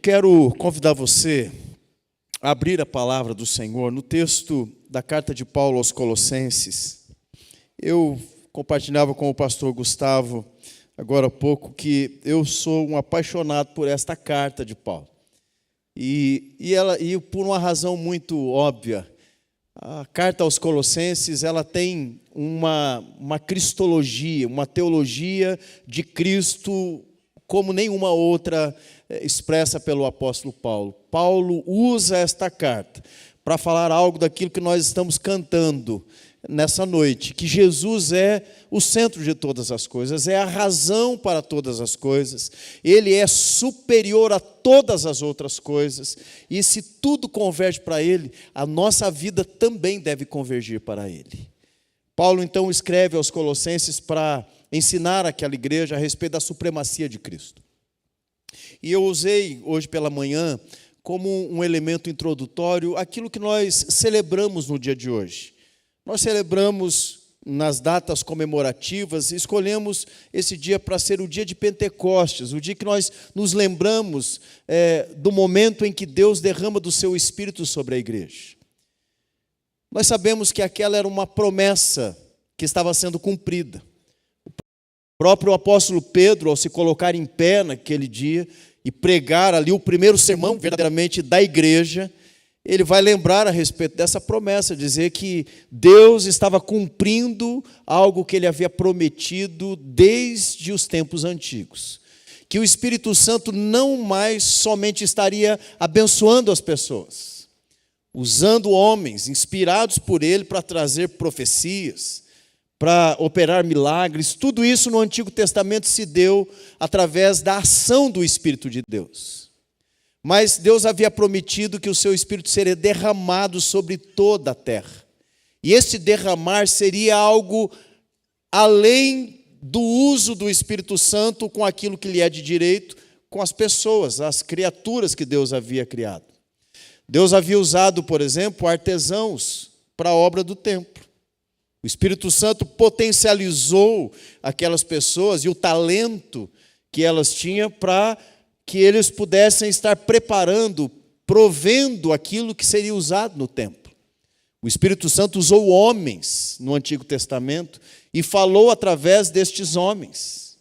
quero convidar você a abrir a palavra do Senhor no texto da carta de Paulo aos Colossenses. Eu compartilhava com o pastor Gustavo agora há pouco que eu sou um apaixonado por esta carta de Paulo. E por uma razão muito óbvia. A carta aos Colossenses, ela tem uma cristologia, uma teologia de Cristo como nenhuma outra expressa pelo apóstolo Paulo. Paulo usa esta carta para falar algo daquilo que nós estamos cantando nessa noite, que Jesus é o centro de todas as coisas, é a razão para todas as coisas, Ele é superior a todas as outras coisas, e se tudo converge para Ele, a nossa vida também deve convergir para Ele. Paulo então escreve aos Colossenses para ensinar aquela igreja a respeito da supremacia de Cristo. E eu usei hoje pela manhã como um elemento introdutório aquilo que nós celebramos no dia de hoje. Nós celebramos nas datas comemorativas, escolhemos esse dia para ser o dia de Pentecostes, o dia que nós nos lembramos do momento em que Deus derrama do seu Espírito sobre a igreja. Nós sabemos que aquela era uma promessa que estava sendo cumprida. O próprio apóstolo Pedro, ao se colocar em pé naquele dia e pregar ali o primeiro sermão verdadeiramente da igreja, ele vai lembrar a respeito dessa promessa, dizer que Deus estava cumprindo algo que ele havia prometido desde os tempos antigos. Que o Espírito Santo não mais somente estaria abençoando as pessoas, usando homens inspirados por ele para trazer profecias, para operar milagres. Tudo isso no Antigo Testamento se deu através da ação do Espírito de Deus. Mas Deus havia prometido que o seu Espírito seria derramado sobre toda a terra. E esse derramar seria algo além do uso do Espírito Santo com aquilo que lhe é de direito, com as pessoas, as criaturas que Deus havia criado. Deus havia usado, por exemplo, artesãos para a obra do templo. O Espírito Santo potencializou aquelas pessoas e o talento que elas tinham para que eles pudessem estar preparando, provendo aquilo que seria usado no templo. O Espírito Santo usou homens no Antigo Testamento e falou através destes homens.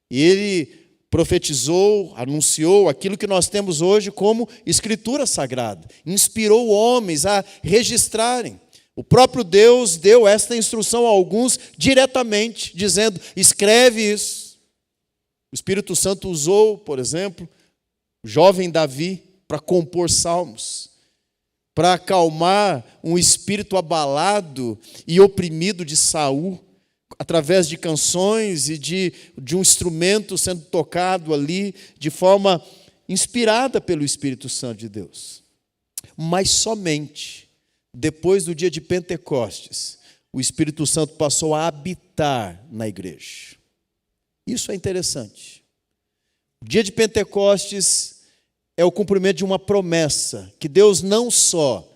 E ele profetizou, anunciou aquilo que nós temos hoje como Escritura Sagrada. Inspirou homens a registrarem. O próprio Deus deu esta instrução a alguns diretamente, dizendo: escreve isso. O Espírito Santo usou, por exemplo, o jovem Davi para compor salmos, para acalmar um espírito abalado e oprimido de Saul, através de canções e de um instrumento sendo tocado ali de forma inspirada pelo Espírito Santo de Deus. Mas somente depois do dia de Pentecostes, o Espírito Santo passou a habitar na igreja. Isso é interessante. O dia de Pentecostes é o cumprimento de uma promessa, que Deus não só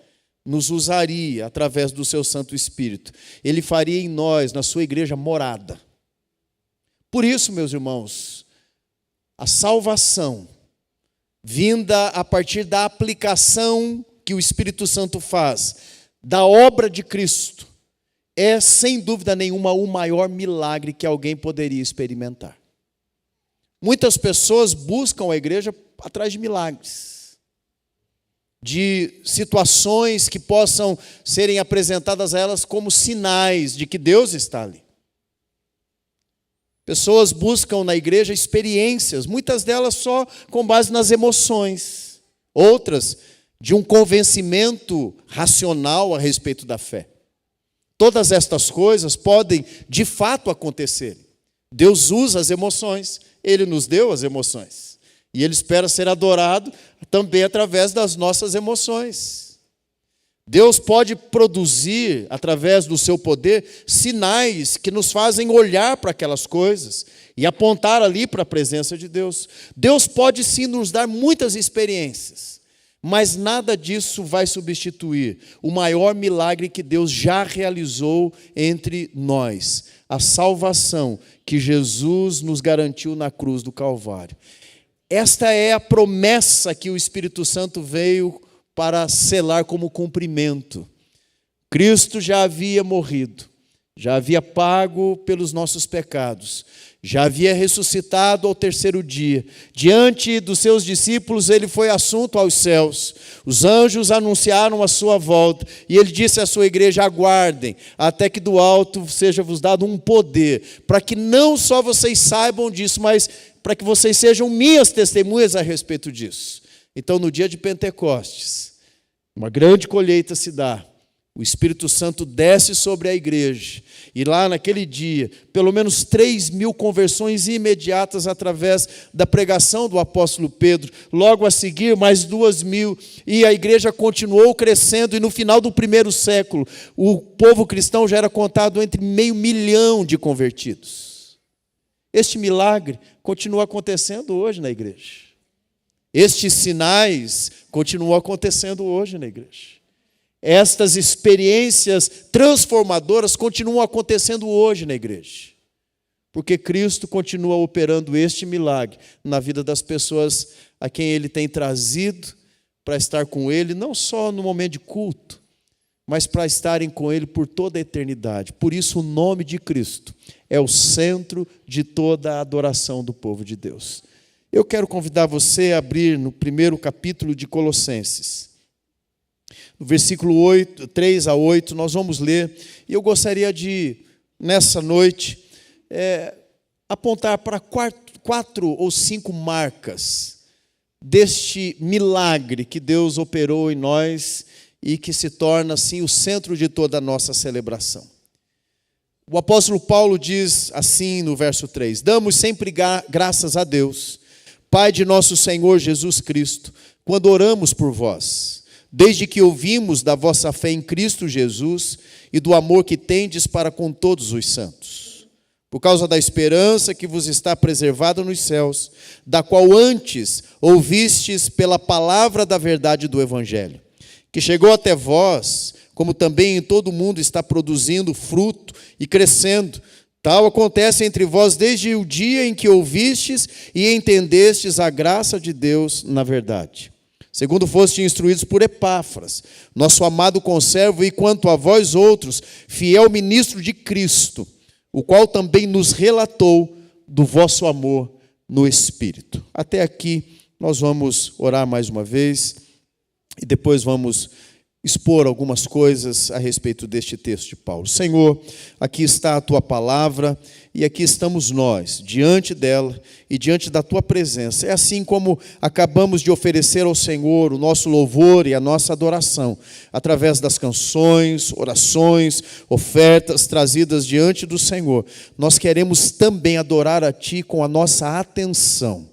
nos usaria através do seu Santo Espírito, Ele faria em nós, na sua igreja, morada. Por isso, meus irmãos, a salvação, vinda a partir da aplicação que o Espírito Santo faz, da obra de Cristo, é, sem dúvida nenhuma, o maior milagre que alguém poderia experimentar. Muitas pessoas buscam a igreja atrás de milagres, de situações que possam serem apresentadas a elas como sinais de que Deus está ali. Pessoas buscam na igreja experiências, muitas delas só com base nas emoções, outras de um convencimento racional a respeito da fé. Todas estas coisas podem, de fato, acontecer. Deus usa as emoções, Ele nos deu as emoções. E Ele espera ser adorado também através das nossas emoções. Deus pode produzir, através do seu poder, sinais que nos fazem olhar para aquelas coisas e apontar ali para a presença de Deus. Deus pode sim nos dar muitas experiências, mas nada disso vai substituir o maior milagre que Deus já realizou entre nós, a salvação que Jesus nos garantiu na cruz do Calvário. Esta é a promessa que o Espírito Santo veio para selar como cumprimento. Cristo já havia morrido, já havia pago pelos nossos pecados, já havia ressuscitado ao terceiro dia. Diante dos seus discípulos, ele foi assunto aos céus. Os anjos anunciaram a sua volta, e ele disse à sua igreja: aguardem, até que do alto seja-vos dado um poder, para que não só vocês saibam disso, mas para que vocês sejam minhas testemunhas a respeito disso. Então, no dia de Pentecostes, uma grande colheita se dá. O Espírito Santo desce sobre a igreja, e lá naquele dia, pelo menos 3.000 conversões imediatas através da pregação do apóstolo Pedro. Logo a seguir, mais 2.000, e a igreja continuou crescendo, e no final do primeiro século, o povo cristão já era contado entre 500.000 de convertidos. Este milagre continua acontecendo hoje na igreja. Estes sinais continuam acontecendo hoje na igreja. Estas experiências transformadoras continuam acontecendo hoje na igreja, porque Cristo continua operando este milagre na vida das pessoas a quem Ele tem trazido para estar com Ele, não só no momento de culto, mas para estarem com Ele por toda a eternidade. Por isso o nome de Cristo é o centro de toda a adoração do povo de Deus. Eu quero convidar você a abrir no primeiro capítulo de Colossenses. No versículo 3 a 8, nós vamos ler, e eu gostaria de, nessa noite, apontar para 4 ou 5 marcas deste milagre que Deus operou em nós e que se torna, assim, o centro de toda a nossa celebração. O apóstolo Paulo diz assim no verso 3: damos sempre graças a Deus, Pai de nosso Senhor Jesus Cristo, quando oramos por vós, desde que ouvimos da vossa fé em Cristo Jesus e do amor que tendes para com todos os santos, por causa da esperança que vos está preservada nos céus, da qual antes ouvistes pela palavra da verdade do Evangelho, que chegou até vós, como também em todo o mundo está produzindo fruto e crescendo. Tal acontece entre vós desde o dia em que ouvistes e entendestes a graça de Deus na verdade. Segundo fostes instruídos por Epáfras, nosso amado conservo, e quanto a vós outros, fiel ministro de Cristo, o qual também nos relatou do vosso amor no Espírito. Até aqui nós vamos orar mais uma vez, e depois vamos expor algumas coisas a respeito deste texto de Paulo. Senhor, aqui está a Tua palavra, e aqui estamos nós, diante dela e diante da Tua presença. É assim como acabamos de oferecer ao Senhor o nosso louvor e a nossa adoração, através das canções, orações, ofertas trazidas diante do Senhor. Nós queremos também adorar a Ti com a nossa atenção.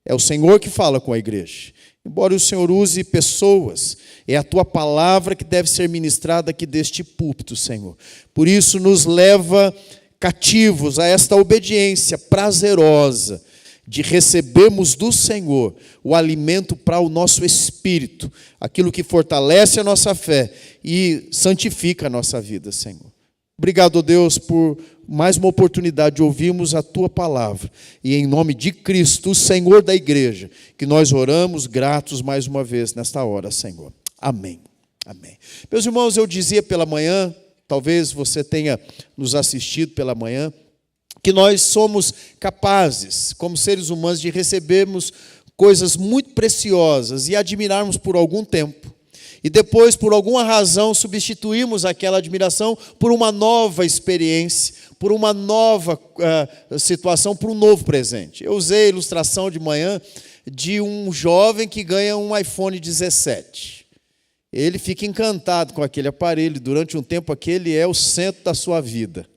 É o Senhor que fala com a igreja. Embora o Senhor use pessoas, é a Tua palavra que deve ser ministrada aqui deste púlpito, Senhor. Por isso, nos leva cativos a esta obediência prazerosa de recebermos do Senhor o alimento para o nosso espírito, aquilo que fortalece a nossa fé e santifica a nossa vida, Senhor. Obrigado, Deus, por mais uma oportunidade de ouvirmos a Tua palavra. E em nome de Cristo, o Senhor da igreja, que nós oramos gratos mais uma vez nesta hora, Senhor. Amém. Amém. Meus irmãos, eu dizia pela manhã, talvez você tenha nos assistido pela manhã, que nós somos capazes, como seres humanos, de recebermos coisas muito preciosas e admirarmos por algum tempo. E depois, por alguma razão, substituímos aquela admiração por uma nova experiência, por uma nova situação, por um novo presente. Eu usei a ilustração de manhã de um jovem que ganha um iPhone 17. Ele fica encantado com aquele aparelho, durante um tempo aquele é o centro da sua vida.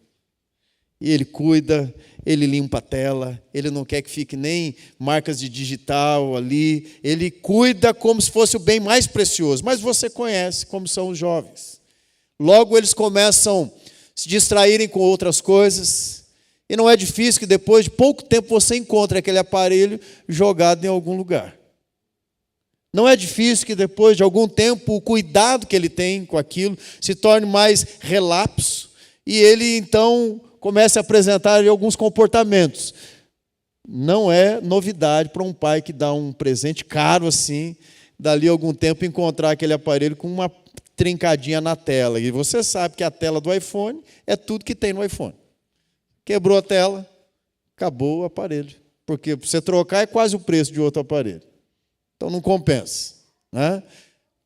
E ele cuida, ele limpa a tela, ele não quer que fique nem marcas de digital ali, ele cuida como se fosse o bem mais precioso. Mas você conhece como são os jovens. Logo eles começam a se distraírem com outras coisas, e não é difícil que depois de pouco tempo você encontre aquele aparelho jogado em algum lugar. Não é difícil que depois de algum tempo o cuidado que ele tem com aquilo se torne mais relapso, e ele então começa a apresentar alguns comportamentos Não é novidade para um pai que dá um presente caro assim, dali a algum tempo encontrar aquele aparelho com uma trincadinha na tela. E você sabe que a tela do iPhone é tudo que tem no iPhone. Quebrou a tela, acabou o aparelho. Porque para você trocar é quase o preço de outro aparelho. Então não compensa, né?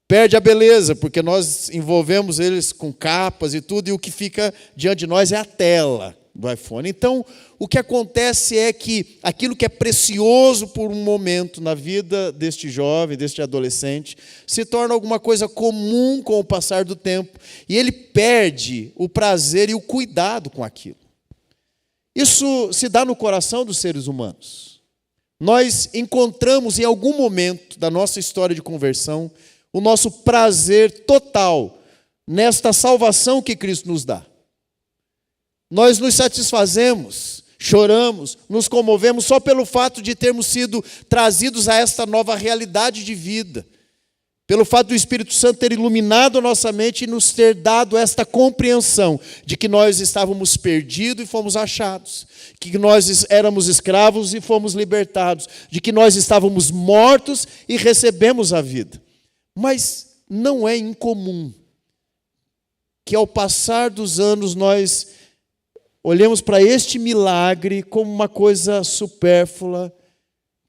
Perde a beleza, porque nós envolvemos eles com capas e tudo, e o que fica diante de nós é a tela do iPhone. Então, o que acontece é que aquilo que é precioso por um momento na vida deste jovem, deste adolescente, se torna alguma coisa comum com o passar do tempo, e ele perde o prazer e o cuidado com aquilo. Isso se dá no coração dos seres humanos. Nós encontramos em algum momento da nossa história de conversão o nosso prazer total nesta salvação que Cristo nos dá. Nós nos satisfazemos, choramos, nos comovemos só pelo fato de termos sido trazidos a esta nova realidade de vida. Pelo fato do Espírito Santo ter iluminado a nossa mente e nos ter dado esta compreensão de que nós estávamos perdidos e fomos achados, que nós éramos escravos e fomos libertados, de que nós estávamos mortos e recebemos a vida. Mas não é incomum que ao passar dos anos nós olhemos para este milagre como uma coisa supérflua,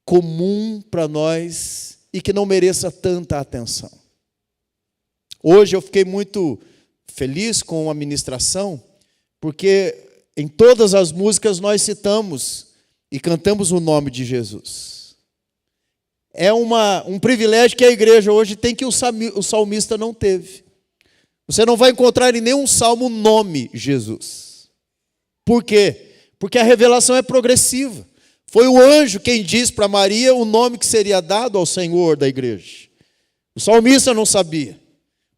comum para nós e que não mereça tanta atenção. Hoje eu fiquei muito feliz com a ministração, porque em todas as músicas nós citamos e cantamos o nome de Jesus. É um privilégio que a igreja hoje tem que o salmista não teve. Você não vai encontrar em nenhum salmo o nome Jesus. Por quê? Porque a revelação é progressiva. Foi o anjo quem disse para Maria o nome que seria dado ao Senhor da igreja. O salmista não sabia.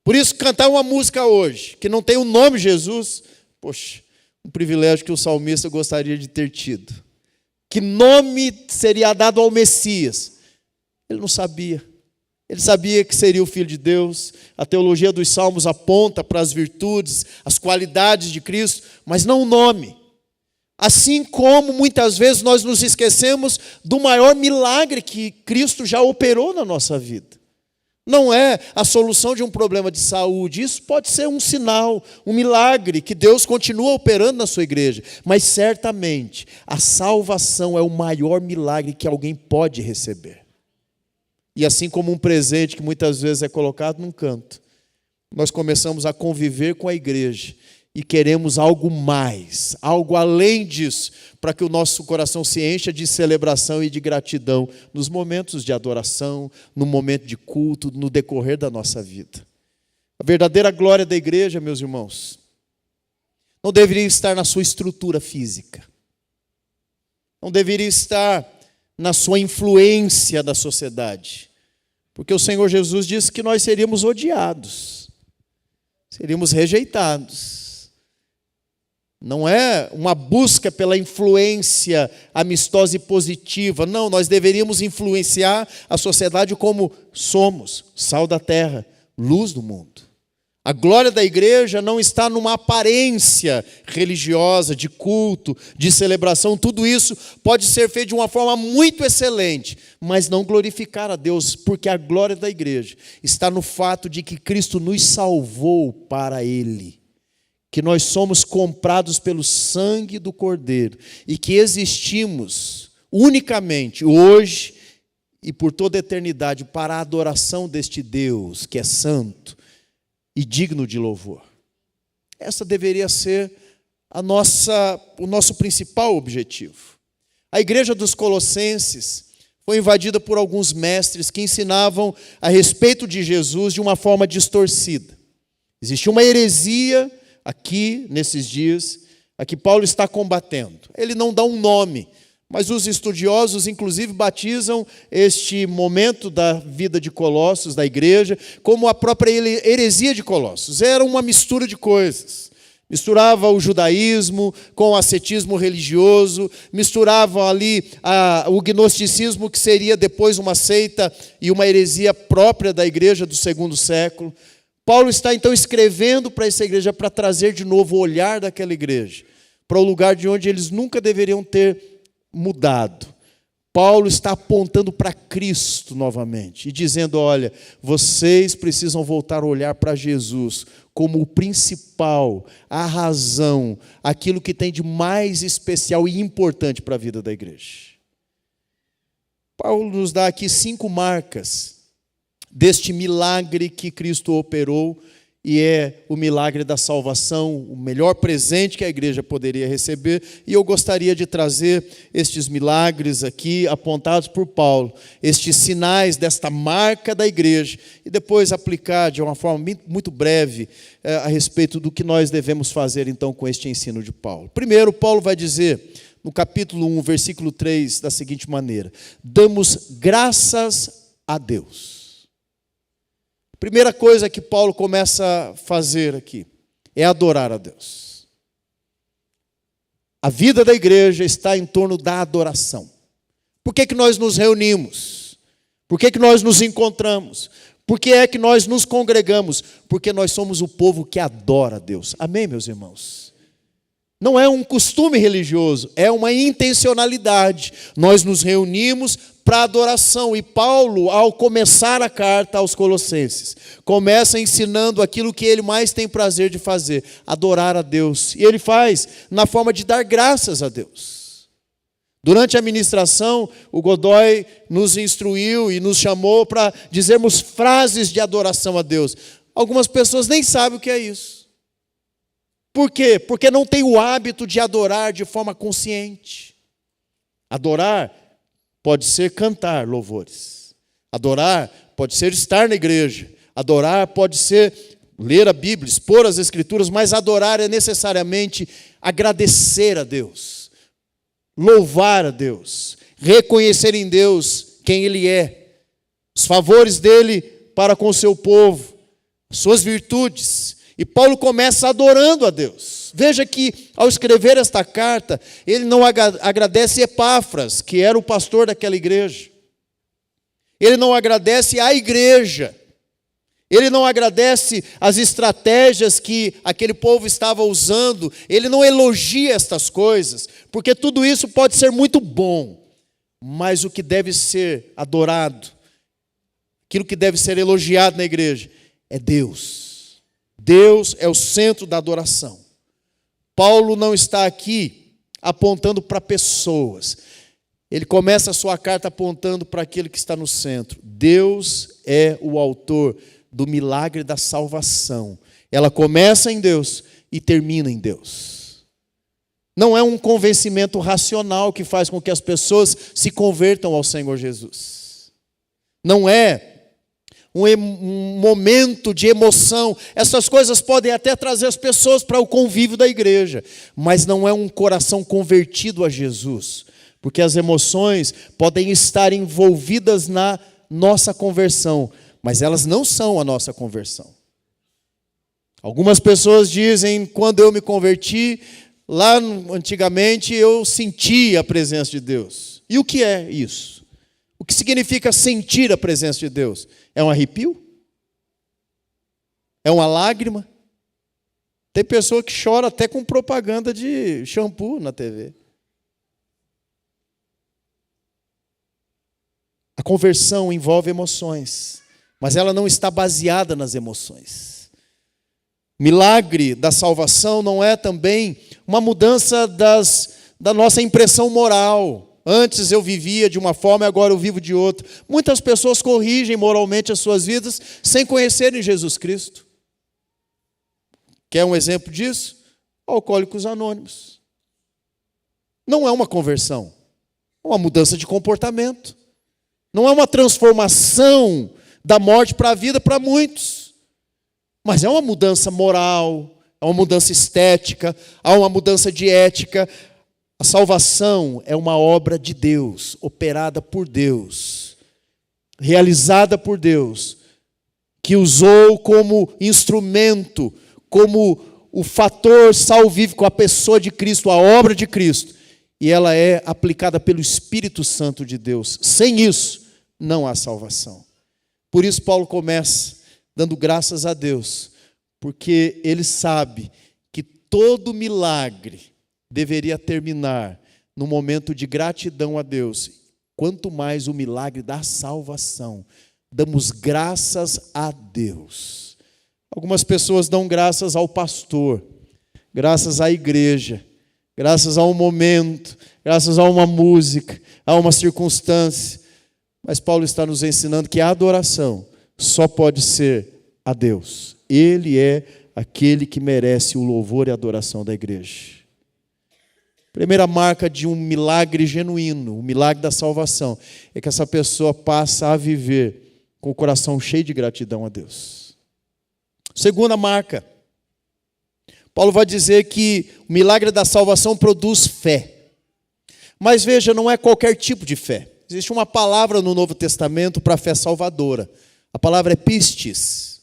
Por isso, cantar uma música hoje que não tem o nome Jesus, poxa, um privilégio que o salmista gostaria de ter tido. Que nome seria dado ao Messias? Ele não sabia. Ele sabia que seria o Filho de Deus. A teologia dos Salmos aponta para as virtudes, as qualidades de Cristo, mas não o nome. Assim como muitas vezes nós nos esquecemos do maior milagre que Cristo já operou na nossa vida. Não é a solução de um problema de saúde. Isso pode ser um sinal, um milagre que Deus continua operando na sua igreja. Mas certamente a salvação é o maior milagre que alguém pode receber. E assim como um presente que muitas vezes é colocado num canto, nós começamos a conviver com a igreja e queremos algo mais, algo além disso, para que o nosso coração se encha de celebração e de gratidão nos momentos de adoração, no momento de culto, no decorrer da nossa vida. A verdadeira glória da igreja, meus irmãos, não deveria estar na sua estrutura física, não deveria estar na sua influência da sociedade. Porque o Senhor Jesus disse que nós seríamos odiados, seríamos rejeitados. Não é uma busca pela influência amistosa e positiva. Não, nós deveríamos influenciar a sociedade como somos, sal da terra, luz do mundo. A glória da igreja não está numa aparência religiosa, de culto, de celebração. Tudo isso pode ser feito de uma forma muito excelente, mas não glorificar a Deus, porque a glória da igreja está no fato de que Cristo nos salvou para Ele, que nós somos comprados pelo sangue do Cordeiro e que existimos unicamente hoje e por toda a eternidade para a adoração deste Deus que é santo e digno de louvor. Essa deveria ser o nosso principal objetivo. A igreja dos Colossenses foi invadida por alguns mestres que ensinavam a respeito de Jesus de uma forma distorcida. Existia uma heresia aqui, nesses dias, a que Paulo está combatendo. Ele não dá um nome, mas os estudiosos, inclusive, batizam este momento da vida de Colossos, da igreja, como a própria heresia de Colossos. Era uma mistura de coisas. Misturava o judaísmo com o ascetismo religioso, misturava ali o gnosticismo, que seria depois uma seita e uma heresia própria da igreja do segundo século. Paulo está então escrevendo para essa igreja para trazer de novo o olhar daquela igreja, para o lugar de onde eles nunca deveriam ter mudado, Paulo está apontando para Cristo novamente e dizendo: olha, vocês precisam voltar a olhar para Jesus como o principal, a razão, aquilo que tem de mais especial e importante para a vida da igreja. Paulo nos dá aqui 5 marcas deste milagre que Cristo operou, e é o milagre da salvação, o melhor presente que a igreja poderia receber. E eu gostaria de trazer estes milagres aqui, apontados por Paulo, estes sinais desta marca da igreja, e depois aplicar de uma forma muito breve a respeito do que nós devemos fazer então com este ensino de Paulo. Primeiro, Paulo vai dizer, no capítulo 1, versículo 3, da seguinte maneira: damos graças a Deus. Primeira coisa que Paulo começa a fazer aqui é adorar a Deus. A vida da igreja está em torno da adoração. Por que nós nos reunimos? Por que nós nos encontramos? Por que é que nós nos congregamos? Porque nós somos o povo que adora a Deus. Amém, meus irmãos? Não é um costume religioso, é uma intencionalidade. Nós nos reunimos para adoração. E Paulo, ao começar a carta aos Colossenses, começa ensinando aquilo que ele mais tem prazer de fazer: adorar a Deus. E ele faz na forma de dar graças a Deus. Durante a ministração, o Godoy nos instruiu e nos chamou para dizermos frases de adoração a Deus. Algumas pessoas nem sabem o que é isso. Por quê? Porque não tem o hábito de adorar de forma consciente. Adorar pode ser cantar louvores. Adorar pode ser estar na igreja. Adorar pode ser ler a Bíblia, expor as Escrituras, mas adorar é necessariamente agradecer a Deus, louvar a Deus, reconhecer em Deus quem Ele é, os favores dEle para com o seu povo, suas virtudes. E Paulo começa adorando a Deus. Veja que, ao escrever esta carta, ele não agradece Epáfras, que era o pastor daquela igreja. Ele não agradece a igreja. Ele não agradece as estratégias que aquele povo estava usando. Ele não elogia estas coisas, porque tudo isso pode ser muito bom. Mas o que deve ser adorado, aquilo que deve ser elogiado na igreja, é Deus. Deus é o centro da adoração. Paulo não está aqui apontando para pessoas. Ele começa a sua carta apontando para aquele que está no centro. Deus é o autor do milagre da salvação. Ela começa em Deus e termina em Deus. Não é um convencimento racional que faz com que as pessoas se convertam ao Senhor Jesus. Não é um momento de emoção. Essas coisas podem até trazer as pessoas para o convívio da igreja, mas não é um coração convertido a Jesus, porque as emoções podem estar envolvidas na nossa conversão, mas elas não são a nossa conversão. Algumas pessoas dizem: quando eu me converti, lá antigamente eu senti a presença de Deus. E o que é isso? O que significa sentir a presença de Deus? É um arrepio? É uma lágrima? Tem pessoa que chora até com propaganda de shampoo na TV. A conversão envolve emoções, mas ela não está baseada nas emoções. Milagre da salvação não é também uma mudança da nossa impressão moral. Antes eu vivia de uma forma e agora eu vivo de outra. Muitas pessoas corrigem moralmente as suas vidas sem conhecerem Jesus Cristo. Quer um exemplo disso? Alcoólicos Anônimos. Não é uma conversão, é uma mudança de comportamento. Não é uma transformação da morte para a vida para muitos. Mas é uma mudança moral, é uma mudança estética, há uma mudança de ética. A salvação é uma obra de Deus, operada por Deus, realizada por Deus, que usou como instrumento, como o fator salvífico, a pessoa de Cristo, a obra de Cristo, e ela é aplicada pelo Espírito Santo de Deus. Sem isso, não há salvação. Por isso Paulo começa dando graças a Deus, porque ele sabe que todo milagre deveria terminar no momento de gratidão a Deus quanto mais o milagre da salvação. Damos graças a Deus. Algumas pessoas dão graças ao pastor, graças à igreja, graças a um momento, graças a uma música, a uma circunstância. Mas Paulo está nos ensinando que a adoração só pode ser a Deus. Ele é aquele que merece o louvor e a adoração da igreja. Primeira marca de um milagre genuíno, o milagre da salvação, é que essa pessoa passa a viver com o coração cheio de gratidão a Deus. Segunda marca, Paulo vai dizer que o milagre da salvação produz fé. Mas veja, não é qualquer tipo de fé. Existe uma palavra no Novo Testamento para a fé salvadora. A palavra é pistis.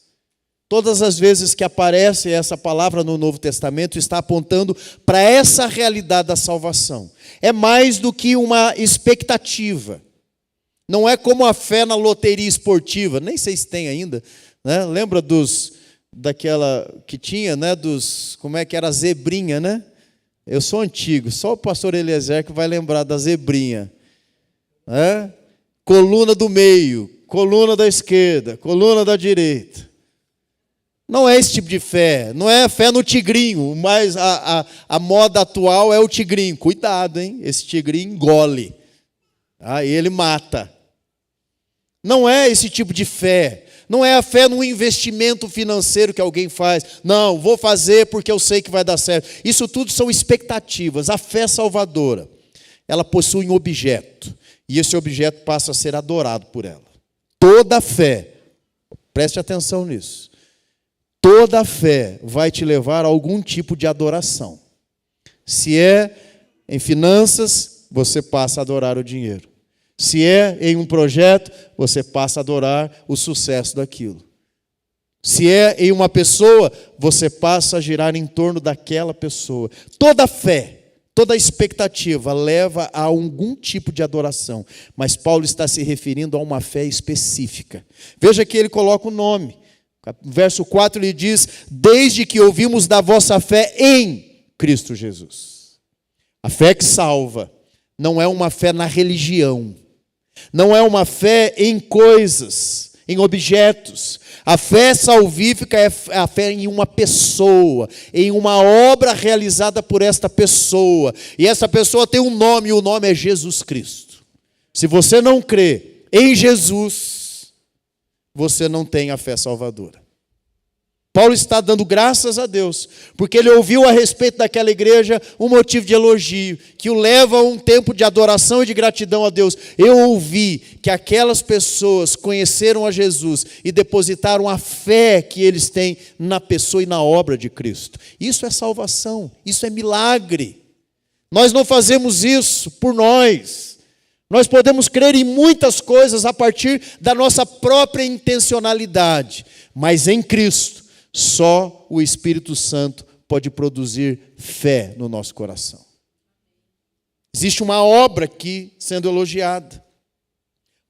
Todas as vezes que aparece essa palavra no Novo Testamento, está apontando para essa realidade da salvação. É mais do que uma expectativa. Não é como a fé na loteria esportiva, nem sei se tem ainda, né? Lembra daquela que tinha, né? Como é que era a zebrinha, né? Eu sou antigo, só o pastor Eliezer que vai lembrar da zebrinha. Né? Coluna do meio, coluna da esquerda, coluna da direita. Não é esse tipo de fé, não é fé no tigrinho, mas a moda atual é o tigrinho. Cuidado, hein? Esse tigrinho engole, tá? E ele mata. Não é esse tipo de fé, não é a fé no investimento financeiro que alguém faz. Não, vou fazer porque eu sei que vai dar certo. Isso tudo são expectativas. A fé salvadora, ela possui um objeto, e esse objeto passa a ser adorado por ela. Toda fé, preste atenção nisso, toda fé vai te levar a algum tipo de adoração. Se é em finanças, você passa a adorar o dinheiro. Se é em um projeto, você passa a adorar o sucesso daquilo. Se é em uma pessoa, você passa a girar em torno daquela pessoa. Toda fé, toda expectativa leva a algum tipo de adoração. Mas Paulo está se referindo a uma fé específica. Veja que ele coloca o nome. Verso 4 ele diz: desde que ouvimos da vossa fé em Cristo Jesus. A fé que salva não é uma fé na religião, não é uma fé em coisas, em objetos. A fé salvífica é a fé em uma pessoa, em uma obra realizada por esta pessoa. E essa pessoa tem um nome, e o nome é Jesus Cristo. Se você não crê em Jesus, você não tem a fé salvadora. Paulo está dando graças a Deus, porque ele ouviu a respeito daquela igreja um motivo de elogio, que o leva a um tempo de adoração e de gratidão a Deus. Eu ouvi que aquelas pessoas conheceram a Jesus e depositaram a fé que eles têm na pessoa e na obra de Cristo. Isso é salvação, isso é milagre. Nós não fazemos isso por nós. Nós podemos crer em muitas coisas a partir da nossa própria intencionalidade, mas em Cristo, só o Espírito Santo pode produzir fé no nosso coração. Existe uma obra aqui sendo elogiada.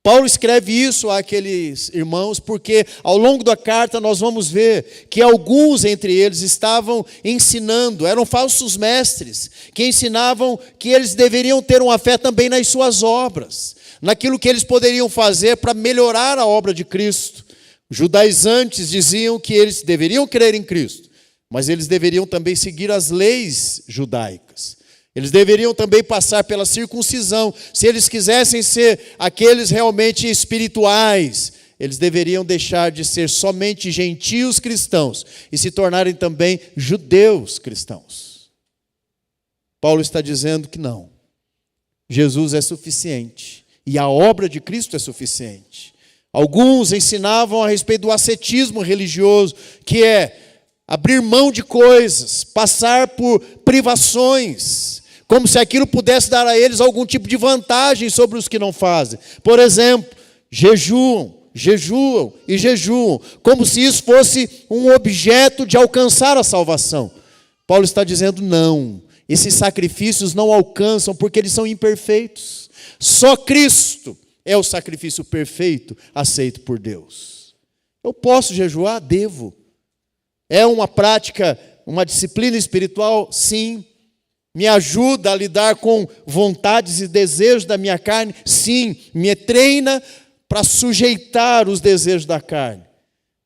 Paulo escreve isso àqueles irmãos porque ao longo da carta nós vamos ver que alguns entre eles estavam ensinando, eram falsos mestres, que ensinavam que eles deveriam ter uma fé também nas suas obras, naquilo que eles poderiam fazer para melhorar a obra de Cristo. Os judaizantes diziam que eles deveriam crer em Cristo, mas eles deveriam também seguir as leis judaicas. Eles deveriam também passar pela circuncisão. Se eles quisessem ser aqueles realmente espirituais, eles deveriam deixar de ser somente gentios cristãos e se tornarem também judeus cristãos. Paulo está dizendo que não. Jesus é suficiente e a obra de Cristo é suficiente. Alguns ensinavam a respeito do ascetismo religioso, que é abrir mão de coisas, passar por privações, como se aquilo pudesse dar a eles algum tipo de vantagem sobre os que não fazem. Por exemplo, jejuam, como se isso fosse um objeto de alcançar a salvação. Paulo está dizendo não, esses sacrifícios não alcançam porque eles são imperfeitos. Só Cristo é o sacrifício perfeito, aceito por Deus. Eu posso jejuar? Devo. É uma prática, uma disciplina espiritual? Sim. Me ajuda a lidar com vontades e desejos da minha carne? Sim, me treina para sujeitar os desejos da carne.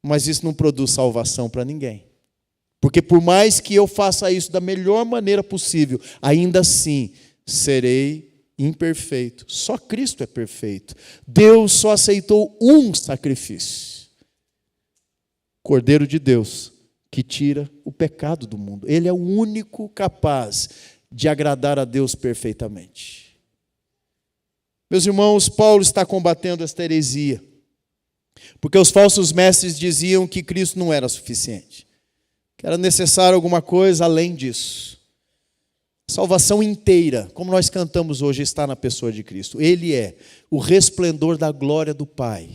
Mas isso não produz salvação para ninguém. Porque por mais que eu faça isso da melhor maneira possível, ainda assim serei imperfeito. Só Cristo é perfeito. Deus só aceitou um sacrifício. Cordeiro de Deus, que tira o pecado do mundo. Ele é o único capaz de agradar a Deus perfeitamente. Meus irmãos, Paulo está combatendo esta heresia, porque os falsos mestres diziam que Cristo não era suficiente, que era necessário alguma coisa além disso. Salvação inteira, como nós cantamos hoje, está na pessoa de Cristo. Ele é o resplendor da glória do Pai.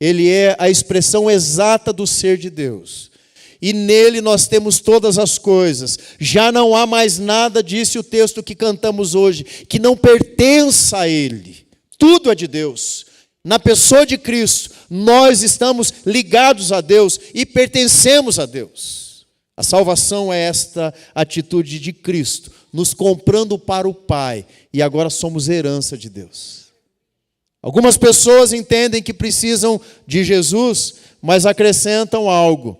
Ele é a expressão exata do ser de Deus. E nele nós temos todas as coisas. Já não há mais nada, disse o texto que cantamos hoje, que não pertença a Ele. Tudo é de Deus. Na pessoa de Cristo, nós estamos ligados a Deus e pertencemos a Deus. A salvação é esta atitude de Cristo, nos comprando para o Pai, e agora somos herança de Deus. Algumas pessoas entendem que precisam de Jesus, mas acrescentam algo.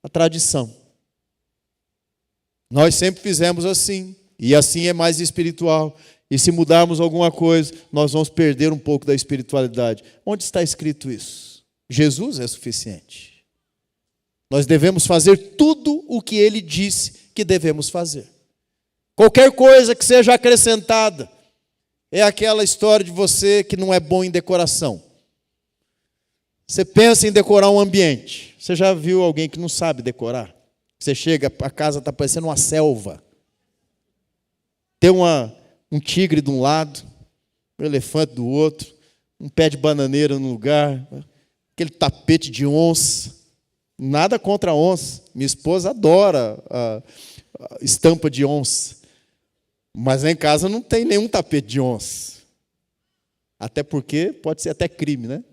A tradição. Nós sempre fizemos assim, e assim é mais espiritual. E se mudarmos alguma coisa, nós vamos perder um pouco da espiritualidade. Onde está escrito isso? Jesus é suficiente. Nós devemos fazer tudo o que Ele disse que devemos fazer. Qualquer coisa que seja acrescentada, é aquela história de você que não é bom em decoração. Você pensa em decorar um ambiente. Você já viu alguém que não sabe decorar? Você chega, a casa está parecendo uma selva. Tem um tigre de um lado, um elefante do outro, um pé de bananeira no lugar, aquele tapete de onça. Nada contra a onça. Minha esposa adora a estampa de onça. Mas lá em casa não tem nenhum tapete de onça. Até porque pode ser até crime, né?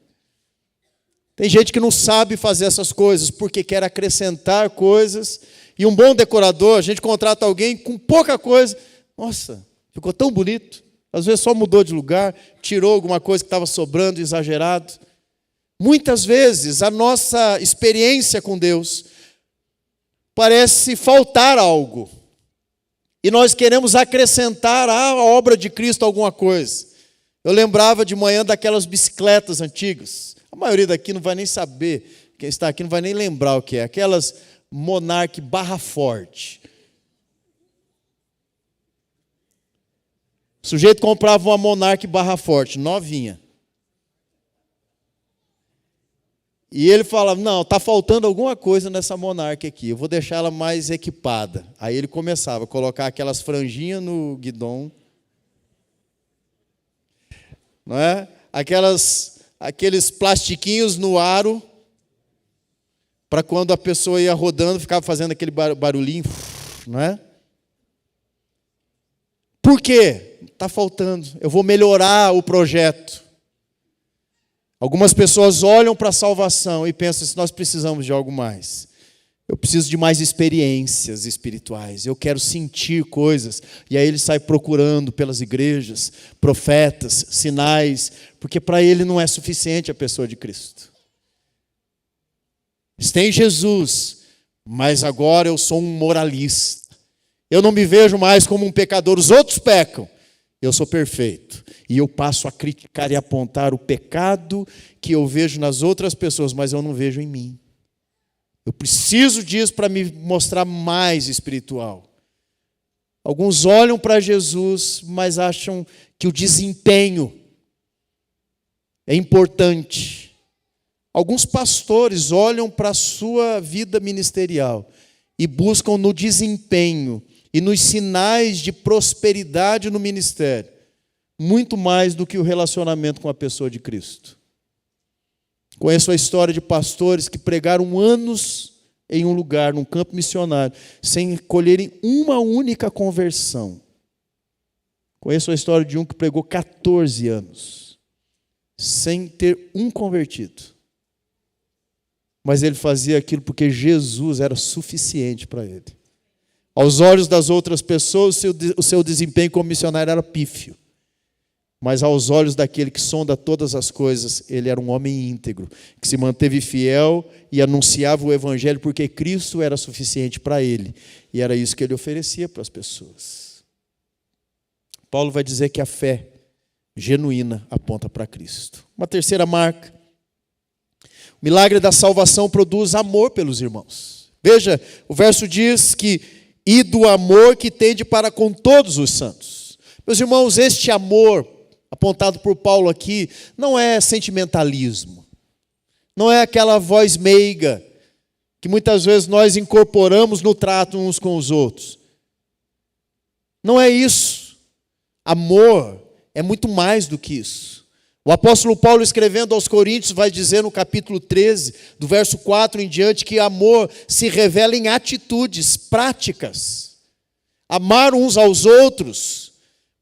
Tem gente que não sabe fazer essas coisas porque quer acrescentar coisas. E um bom decorador, a gente contrata alguém com pouca coisa. Nossa, ficou tão bonito. Às vezes só mudou de lugar, tirou alguma coisa que estava sobrando, exagerado. Muitas vezes a nossa experiência com Deus parece faltar algo. E nós queremos acrescentar à obra de Cristo alguma coisa. Eu lembrava de manhã daquelas bicicletas antigas. A maioria daqui não vai nem saber, quem está aqui não vai nem lembrar o que é. Aquelas Monarch barra forte. O sujeito comprava uma Monarch barra forte, novinha. E ele falava, não, está faltando alguma coisa nessa Monarch aqui, eu vou deixar ela mais equipada. Aí ele começava a colocar aquelas franjinhas no guidão, não é? Aqueles plastiquinhos no aro, para quando a pessoa ia rodando, ficava fazendo aquele barulhinho, não é? Por quê? Está faltando, eu vou melhorar o projeto. Algumas pessoas olham para a salvação e pensam assim, nós precisamos de algo mais. Eu preciso de mais experiências espirituais, eu quero sentir coisas. E aí ele sai procurando pelas igrejas, profetas, sinais, porque para ele não é suficiente a pessoa de Cristo. Tem Jesus, mas agora eu sou um moralista. Eu não me vejo mais como um pecador, os outros pecam. Eu sou perfeito. E eu passo a criticar e apontar o pecado que eu vejo nas outras pessoas, mas eu não vejo em mim. Eu preciso disso para me mostrar mais espiritual. Alguns olham para Jesus, mas acham que o desempenho é importante. Alguns pastores olham para a sua vida ministerial e buscam no desempenho e nos sinais de prosperidade no ministério, muito mais do que o relacionamento com a pessoa de Cristo. Conheço a história de pastores que pregaram anos em um lugar, num campo missionário, sem colherem uma única conversão. Conheço a história de um que pregou 14 anos, sem ter um convertido. Mas ele fazia aquilo porque Jesus era suficiente para ele. Aos olhos das outras pessoas, o seu desempenho como missionário era pífio. Mas aos olhos daquele que sonda todas as coisas, ele era um homem íntegro, que se manteve fiel e anunciava o evangelho porque Cristo era suficiente para ele. E era isso que ele oferecia para as pessoas. Paulo vai dizer que a fé genuína aponta para Cristo. Uma terceira marca. O milagre da salvação produz amor pelos irmãos. Veja, o verso diz que e do amor que tende para com todos os santos. Meus irmãos, este amor apontado por Paulo aqui não é sentimentalismo. Não é aquela voz meiga que muitas vezes nós incorporamos no trato uns com os outros. Não é isso. Amor é muito mais do que isso. O apóstolo Paulo, escrevendo aos Coríntios, vai dizer no capítulo 13, do verso 4 em diante, que amor se revela em atitudes práticas. Amar uns aos outros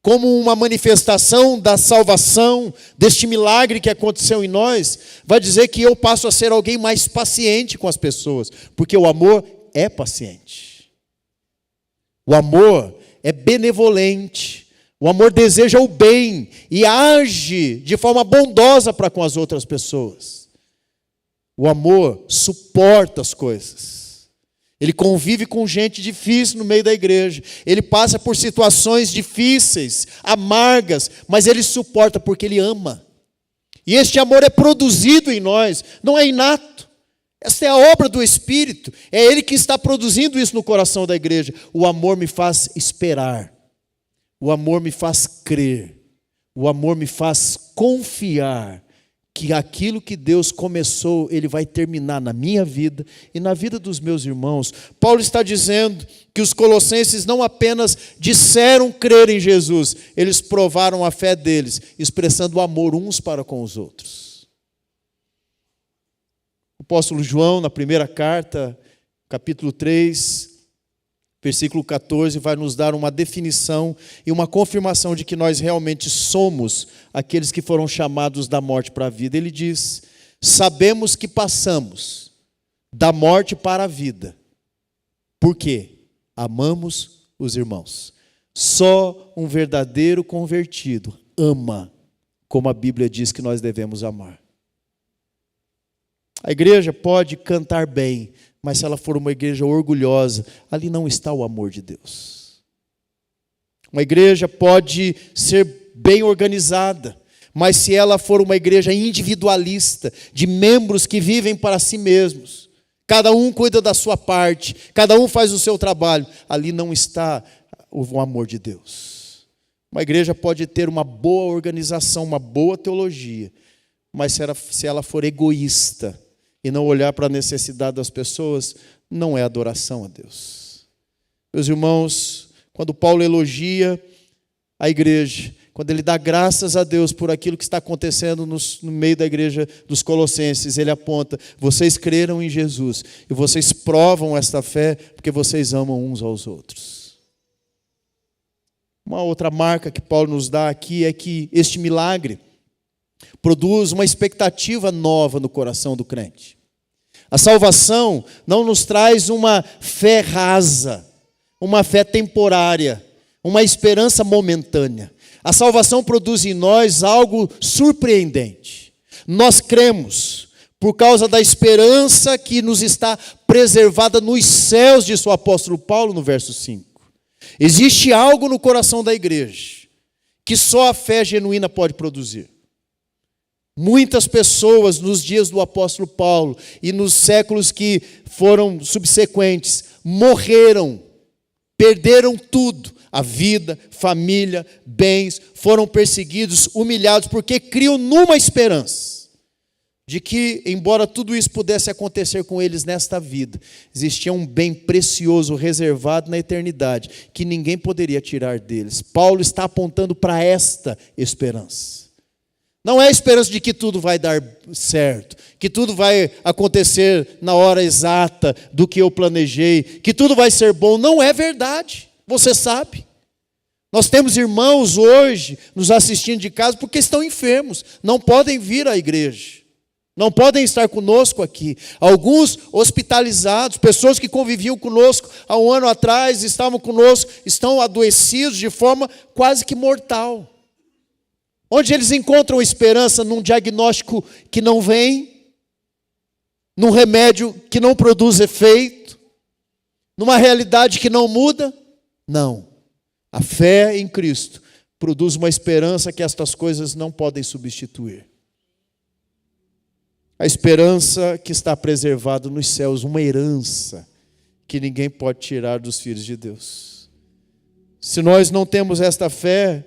como uma manifestação da salvação, deste milagre que aconteceu em nós, vai dizer que eu passo a ser alguém mais paciente com as pessoas, porque o amor é paciente. O amor é benevolente. O amor deseja o bem e age de forma bondosa para com as outras pessoas. O amor suporta as coisas. Ele convive com gente difícil no meio da igreja. Ele passa por situações difíceis, amargas, mas ele suporta porque ele ama. E este amor é produzido em nós, não é inato. Esta é a obra do Espírito. É Ele que está produzindo isso no coração da igreja. O amor me faz esperar. O amor me faz crer, o amor me faz confiar que aquilo que Deus começou, Ele vai terminar na minha vida e na vida dos meus irmãos. Paulo está dizendo que os colossenses não apenas disseram crer em Jesus, eles provaram a fé deles, expressando amor uns para com os outros. O apóstolo João, na primeira carta, capítulo 3, versículo 14, vai nos dar uma definição e uma confirmação de que nós realmente somos aqueles que foram chamados da morte para a vida. Ele diz: sabemos que passamos da morte para a vida. Por quê? Amamos os irmãos. Só um verdadeiro convertido ama como a Bíblia diz que nós devemos amar. A igreja pode cantar bem, mas se ela for uma igreja orgulhosa, ali não está o amor de Deus. Uma igreja pode ser bem organizada, mas se ela for uma igreja individualista, de membros que vivem para si mesmos, cada um cuida da sua parte, cada um faz o seu trabalho, ali não está o amor de Deus. Uma igreja pode ter uma boa organização, uma boa teologia, mas se ela for egoísta, e não olhar para a necessidade das pessoas, não é adoração a Deus. Meus irmãos, quando Paulo elogia a igreja, quando ele dá graças a Deus por aquilo que está acontecendo no meio da igreja dos Colossenses, ele aponta: vocês creram em Jesus e vocês provam esta fé porque vocês amam uns aos outros. Uma outra marca que Paulo nos dá aqui é que este milagre produz uma expectativa nova no coração do crente. A salvação não nos traz uma fé rasa, uma fé temporária, uma esperança momentânea. A salvação produz em nós algo surpreendente. Nós cremos por causa da esperança que nos está preservada nos céus, disse o apóstolo Paulo no verso 5. Existe algo no coração da igreja que só a fé genuína pode produzir. Muitas pessoas nos dias do apóstolo Paulo e nos séculos que foram subsequentes morreram, perderam tudo, a vida, família, bens, foram perseguidos, humilhados, porque criam numa esperança de que, embora tudo isso pudesse acontecer com eles nesta vida, existia um bem precioso reservado na eternidade, que ninguém poderia tirar deles. Paulo está apontando para esta esperança. Não é a esperança de que tudo vai dar certo, que tudo vai acontecer na hora exata do que eu planejei, que tudo vai ser bom. Não é verdade, você sabe. Nós temos irmãos hoje nos assistindo de casa porque estão enfermos, não podem vir à igreja. não podem estar conosco aqui. Alguns hospitalizados, pessoas que conviviam conosco há um ano atrás, estavam conosco, estão adoecidos de forma quase que mortal. Onde eles encontram esperança? Num diagnóstico que não vem, num remédio que não produz efeito, numa realidade que não muda? Não. A fé em Cristo produz uma esperança que estas coisas não podem substituir. A esperança que está preservada nos céus, uma herança que ninguém pode tirar dos filhos de Deus. Se nós não temos esta fé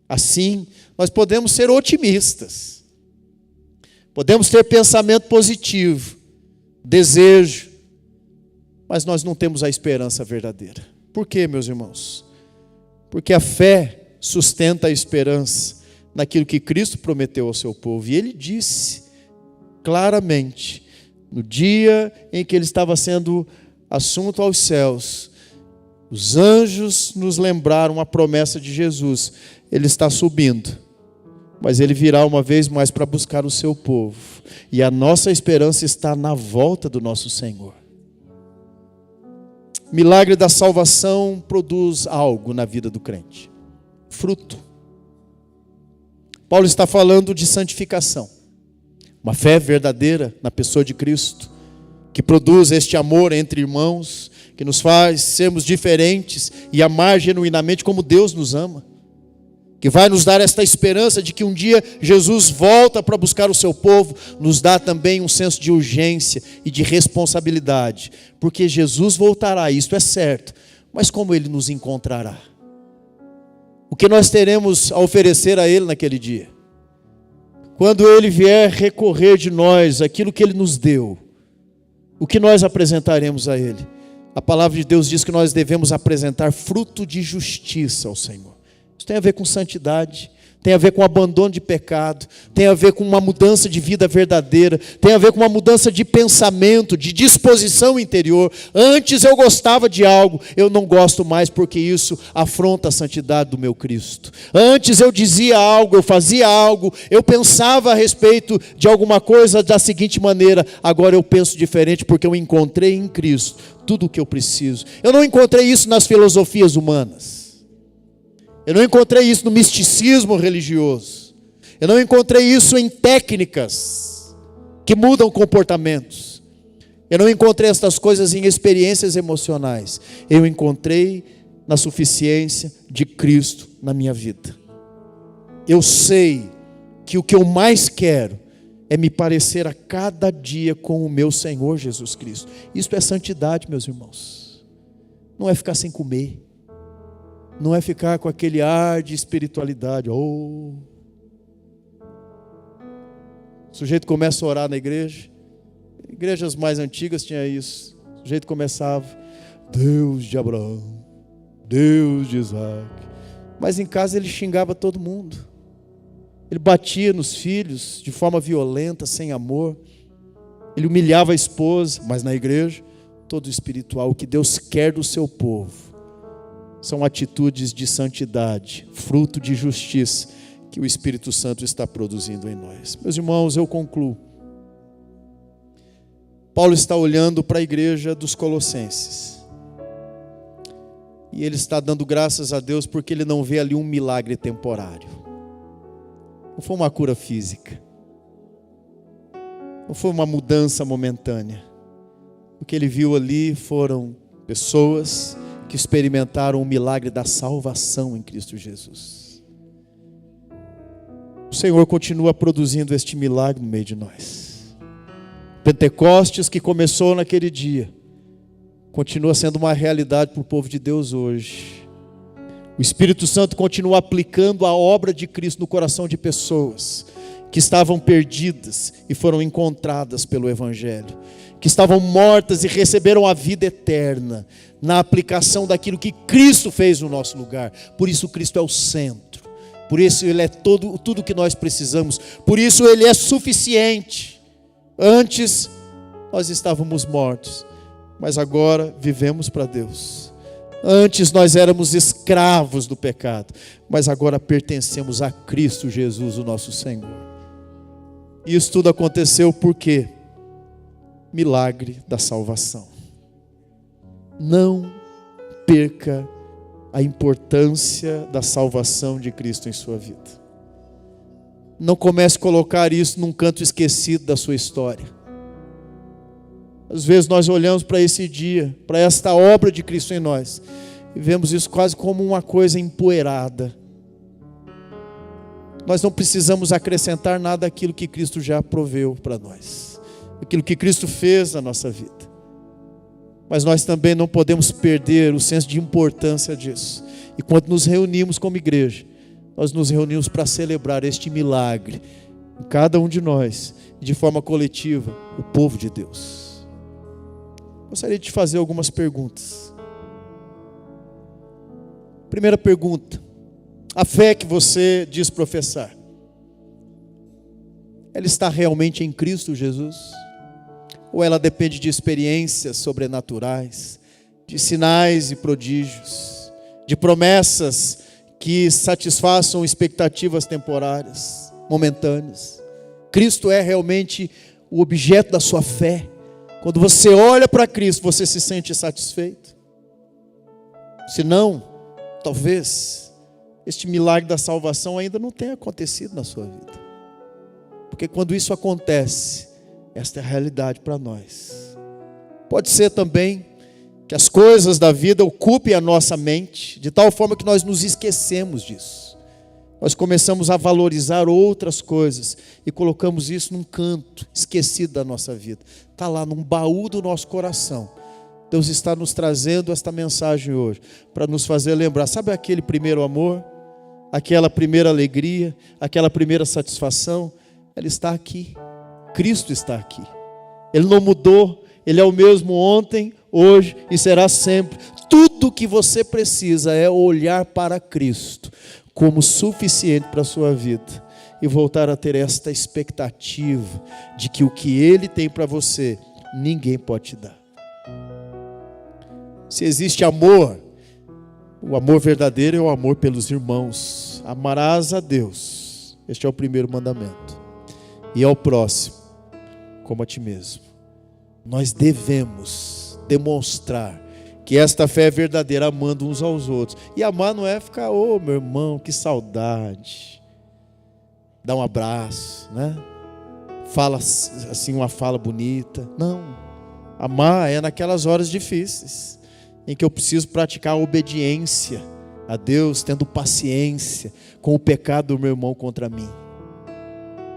assim, nós podemos ser otimistas, podemos ter pensamento positivo, desejo, mas nós não temos a esperança verdadeira. Por quê, meus irmãos? Porque a fé sustenta a esperança naquilo que Cristo prometeu ao seu povo. E Ele disse claramente, no dia em que Ele estava sendo assunto aos céus, os anjos nos lembraram a promessa de Jesus. Ele está subindo, mas Ele virá uma vez mais para buscar o seu povo. E a nossa esperança está na volta do nosso Senhor. Milagre da salvação produz algo na vida do crente. Fruto. Paulo está falando de santificação. Uma fé verdadeira na pessoa de Cristo, que produz este amor entre irmãos, que nos faz sermos diferentes e amar genuinamente como Deus nos ama, que vai nos dar esta esperança de que um dia Jesus volta para buscar o seu povo, nos dá também um senso de urgência e de responsabilidade, porque Jesus voltará, isto é certo, mas como Ele nos encontrará? O que nós teremos a oferecer a Ele naquele dia? Quando Ele vier recorrer de nós aquilo que Ele nos deu, o que nós apresentaremos a Ele? A palavra de Deus diz que nós devemos apresentar fruto de justiça ao Senhor. Isso tem a ver com santidade, tem a ver com abandono de pecado, tem a ver com uma mudança de vida verdadeira, tem a ver com uma mudança de pensamento, de disposição interior. Antes eu gostava de algo, eu não gosto mais porque isso afronta a santidade do meu Cristo. Antes eu dizia algo, eu fazia algo, eu pensava a respeito de alguma coisa da seguinte maneira, agora eu penso diferente porque eu encontrei em Cristo tudo o que eu preciso. Eu não encontrei isso nas filosofias humanas. Eu não encontrei isso no misticismo religioso. Eu não encontrei isso em técnicas que mudam comportamentos. Eu não encontrei estas coisas em experiências emocionais. Eu encontrei na suficiência de Cristo na minha vida. Eu sei que o que eu mais quero é me parecer a cada dia com o meu Senhor Jesus Cristo. Isso é santidade, meus irmãos. Não é ficar sem comer. Não é ficar com aquele ar de espiritualidade. O sujeito começa a orar na igreja. Igrejas mais antigas tinha isso. O sujeito começava, Deus de Abraão, Deus de Isaac. Mas em casa ele xingava todo mundo. Ele batia nos filhos de forma violenta, sem amor. Ele humilhava a esposa, mas na igreja, todo espiritual. O que Deus quer do seu povo são atitudes de santidade, fruto de justiça, que o Espírito Santo está produzindo em nós. Meus irmãos, eu concluo. Paulo está olhando para a igreja dos Colossenses. E ele está dando graças a Deus porque ele não vê ali um milagre temporário. Não foi uma cura física. Não foi uma mudança momentânea. O que ele viu ali foram pessoas que experimentaram o milagre da salvação em Cristo Jesus. O Senhor continua produzindo este milagre no meio de nós. Pentecostes, que começou naquele dia, continua sendo uma realidade para o povo de Deus hoje. O Espírito Santo continua aplicando a obra de Cristo no coração de pessoas que estavam perdidas e foram encontradas pelo Evangelho, que estavam mortas e receberam a vida eterna na aplicação daquilo que Cristo fez no nosso lugar. Por isso Cristo é o centro, por isso Ele é tudo o que nós precisamos, por isso Ele é suficiente. Antes nós estávamos mortos, mas agora vivemos para Deus. Antes nós éramos escravos do pecado, mas agora pertencemos a Cristo Jesus, o nosso Senhor. E isso tudo aconteceu por quê? Milagre da salvação. Não perca a importância da salvação de Cristo em sua vida. Não comece a colocar isso num canto esquecido da sua história. Às vezes nós olhamos para esse dia, para esta obra de Cristo em nós, e vemos isso quase como uma coisa empoeirada. Nós não precisamos acrescentar nada àquilo que Cristo já proveu para nós, aquilo que Cristo fez na nossa vida. Mas nós também não podemos perder o senso de importância disso. E quando nos reunimos como igreja, nós nos reunimos para celebrar este milagre em cada um de nós, e de forma coletiva, o povo de Deus. Gostaria de te fazer algumas perguntas. Primeira pergunta: a fé que você diz professar, ela está realmente em Cristo Jesus? Ou ela depende de experiências sobrenaturais, de sinais e prodígios, de promessas que satisfaçam expectativas temporárias, momentâneas? Cristo é realmente o objeto da sua fé? Quando você olha para Cristo, você se sente satisfeito? Se não, talvez este milagre da salvação ainda não tenha acontecido na sua vida. Porque quando isso acontece, esta é a realidade para nós. Pode ser também que as coisas da vida ocupem a nossa mente, de tal forma que nós nos esquecemos disso. Nós começamos a valorizar outras coisas e colocamos isso num canto esquecido da nossa vida. Está lá num baú do nosso coração. Deus está nos trazendo esta mensagem hoje, para nos fazer lembrar. Sabe aquele primeiro amor? Aquela primeira alegria? Aquela primeira satisfação? Ela está aqui. Cristo está aqui. Ele não mudou. Ele é o mesmo ontem, hoje e será sempre. Tudo o que você precisa é olhar para Cristo como suficiente para a sua vida e voltar a ter esta expectativa de que o que Ele tem para você, ninguém pode te dar. Se existe amor, o amor verdadeiro é o amor pelos irmãos. Amarás a Deus. Este é o primeiro mandamento. E ao próximo como a ti mesmo. Nós devemos demonstrar que esta fé é verdadeira, amando uns aos outros. E amar não é ficar, ô meu irmão, que saudade. Dá um abraço, né? Fala assim uma fala bonita. Não. Amar é naquelas horas difíceis, em que eu preciso praticar a obediência a Deus, tendo paciência com o pecado do meu irmão contra mim.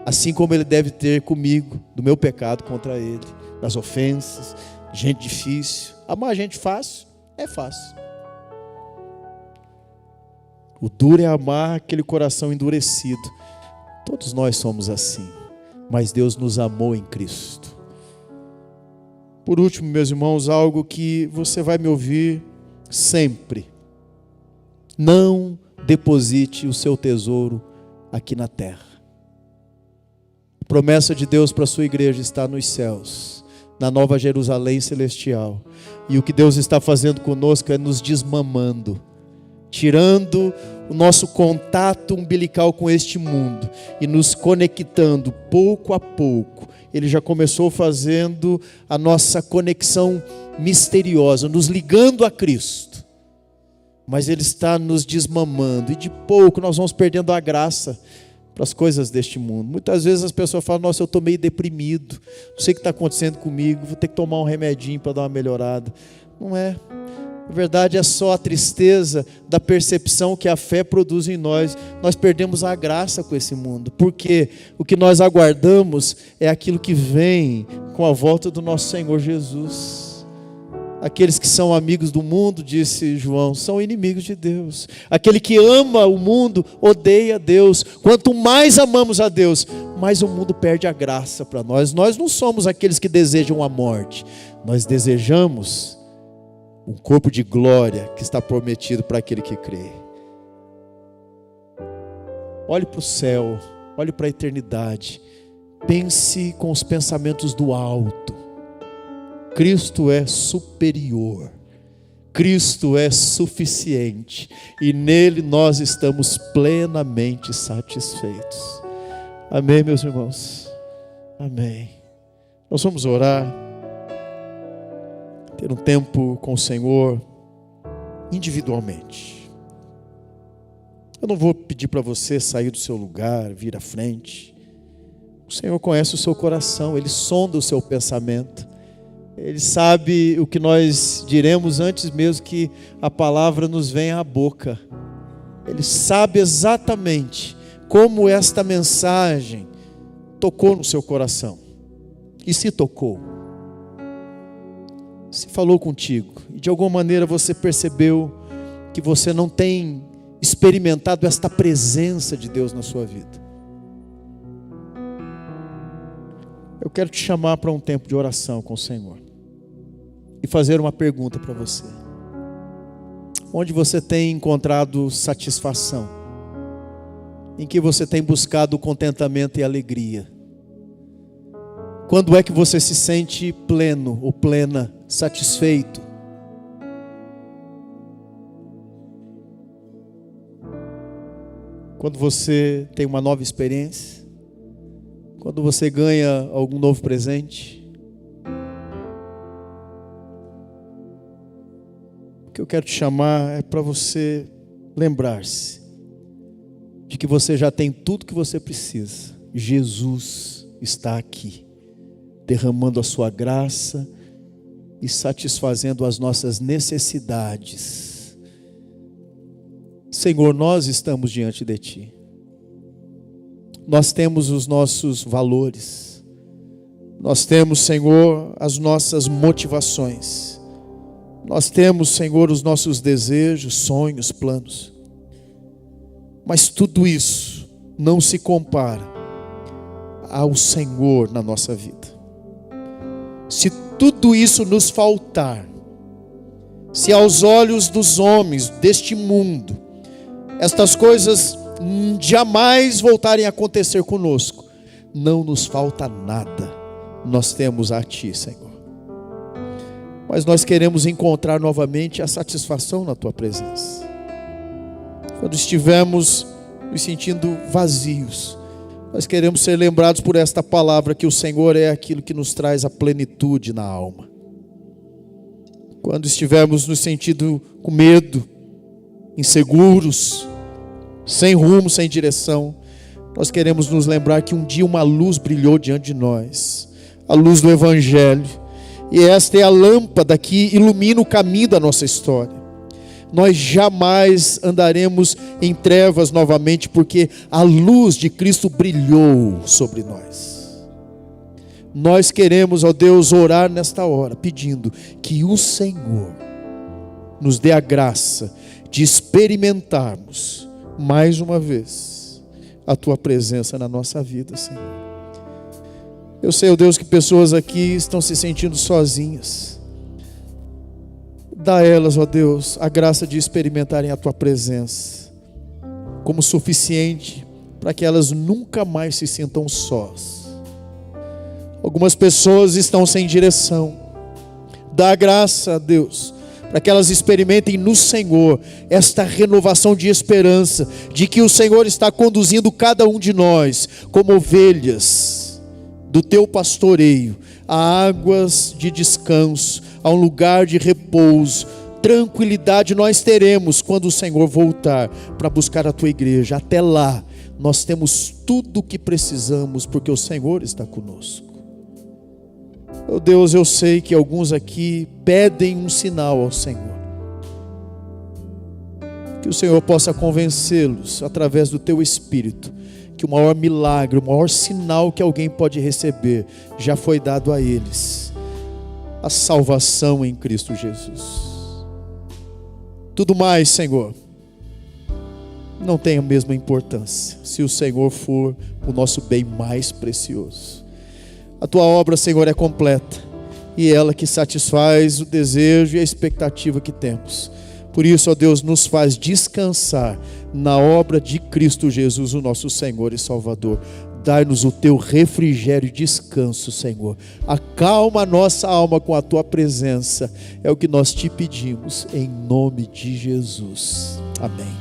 Assim como Ele deve ter comigo, do meu pecado contra Ele, das ofensas, gente difícil. Amar gente fácil, é fácil. O duro é amar aquele coração endurecido. Todos nós somos assim, mas Deus nos amou em Cristo. Por último, meus irmãos, algo que você vai me ouvir sempre. Não deposite o seu tesouro aqui na terra. A promessa de Deus para a sua igreja está nos céus, na Nova Jerusalém celestial. E o que Deus está fazendo conosco é nos desmamando, tirando o nosso contato umbilical com este mundo e nos conectando pouco a pouco. Ele já começou fazendo a nossa conexão misteriosa, nos ligando a Cristo. Mas Ele está nos desmamando e de pouco nós vamos perdendo a graça para as coisas deste mundo. Muitas vezes as pessoas falam, nossa, eu estou meio deprimido, não sei o que está acontecendo comigo, vou ter que tomar um remedinho para dar uma melhorada. Não é. Na verdade é só a tristeza da percepção que a fé produz em nós. Nós perdemos a graça com esse mundo, porque o que nós aguardamos é aquilo que vem com a volta do nosso Senhor Jesus. Aqueles que são amigos do mundo, disse João, são inimigos de Deus. Aquele que ama o mundo, odeia Deus. Quanto mais amamos a Deus, mais o mundo perde a graça para nós. Nós não somos aqueles que desejam a morte. Nós desejamos um corpo de glória que está prometido para aquele que crê. Olhe para o céu, olhe para a eternidade. Pense com os pensamentos do alto. Cristo é superior, Cristo é suficiente e nele nós estamos plenamente satisfeitos. Amém, meus irmãos? Amém. Nós vamos orar, ter um tempo com o Senhor individualmente. Eu não vou pedir para você sair do seu lugar, vir à frente. O Senhor conhece o seu coração, Ele sonda o seu pensamento. Ele sabe o que nós diremos antes mesmo que a palavra nos venha à boca. Ele sabe exatamente como esta mensagem tocou no seu coração. E se tocou, se falou contigo, e de alguma maneira você percebeu que você não tem experimentado esta presença de Deus na sua vida. Eu quero te chamar para um tempo de oração com o Senhor e fazer uma pergunta para você. Onde você tem encontrado satisfação? Em que você tem buscado contentamento e alegria? Quando é que você se sente pleno ou plena, satisfeito? Quando você tem uma nova experiência? Quando você ganha algum novo presente? O que eu quero te chamar é para você lembrar-se de que você já tem tudo que você precisa. Jesus está aqui, derramando a sua graça e satisfazendo as nossas necessidades. Senhor, nós estamos diante de Ti. Nós temos os nossos valores. Nós temos, Senhor, as nossas motivações. Nós temos, Senhor, os nossos desejos, sonhos, planos. Mas tudo isso não se compara ao Senhor na nossa vida. Se tudo isso nos faltar, se aos olhos dos homens deste mundo, estas coisas jamais voltarem a acontecer conosco, não nos falta nada. Nós temos a Ti, Senhor. Mas nós queremos encontrar novamente a satisfação na Tua presença. Quando estivermos nos sentindo vazios, nós queremos ser lembrados por esta palavra que o Senhor é aquilo que nos traz a plenitude na alma. Quando estivermos nos sentindo com medo, inseguros, sem rumo, sem direção, nós queremos nos lembrar que um dia uma luz brilhou diante de nós, a luz do Evangelho, e esta é a lâmpada que ilumina o caminho da nossa história. Nós jamais andaremos em trevas novamente, porque a luz de Cristo brilhou sobre nós. Nós queremos, ó Deus, orar nesta hora, pedindo que o Senhor nos dê a graça de experimentarmos mais uma vez a Tua presença na nossa vida, Senhor. Eu sei, ó Deus, que pessoas aqui estão se sentindo sozinhas. Dá a elas, ó Deus, a graça de experimentarem a Tua presença como suficiente para que elas nunca mais se sintam sós. Algumas pessoas estão sem direção. Dá a graça, Deus, para que elas experimentem no Senhor esta renovação de esperança, de que o Senhor está conduzindo cada um de nós como ovelhas do Teu pastoreio, a águas de descanso, a um lugar de repouso. Tranquilidade nós teremos quando o Senhor voltar para buscar a Tua igreja. Até lá, nós temos tudo o que precisamos, porque o Senhor está conosco. Oh Deus, eu sei que alguns aqui pedem um sinal ao Senhor. Que o Senhor possa convencê-los, através do Teu Espírito, que o maior milagre, o maior sinal que alguém pode receber, já foi dado a eles. A salvação em Cristo Jesus. Tudo mais, Senhor, não tem a mesma importância, se o Senhor for o nosso bem mais precioso. A Tua obra, Senhor, é completa, e é ela que satisfaz o desejo e a expectativa que temos. Por isso, ó Deus, nos faz descansar na obra de Cristo Jesus, o nosso Senhor e Salvador. Dai-nos o Teu refrigério e descanso, Senhor. Acalma a nossa alma com a Tua presença. É o que nós te pedimos, em nome de Jesus. Amém.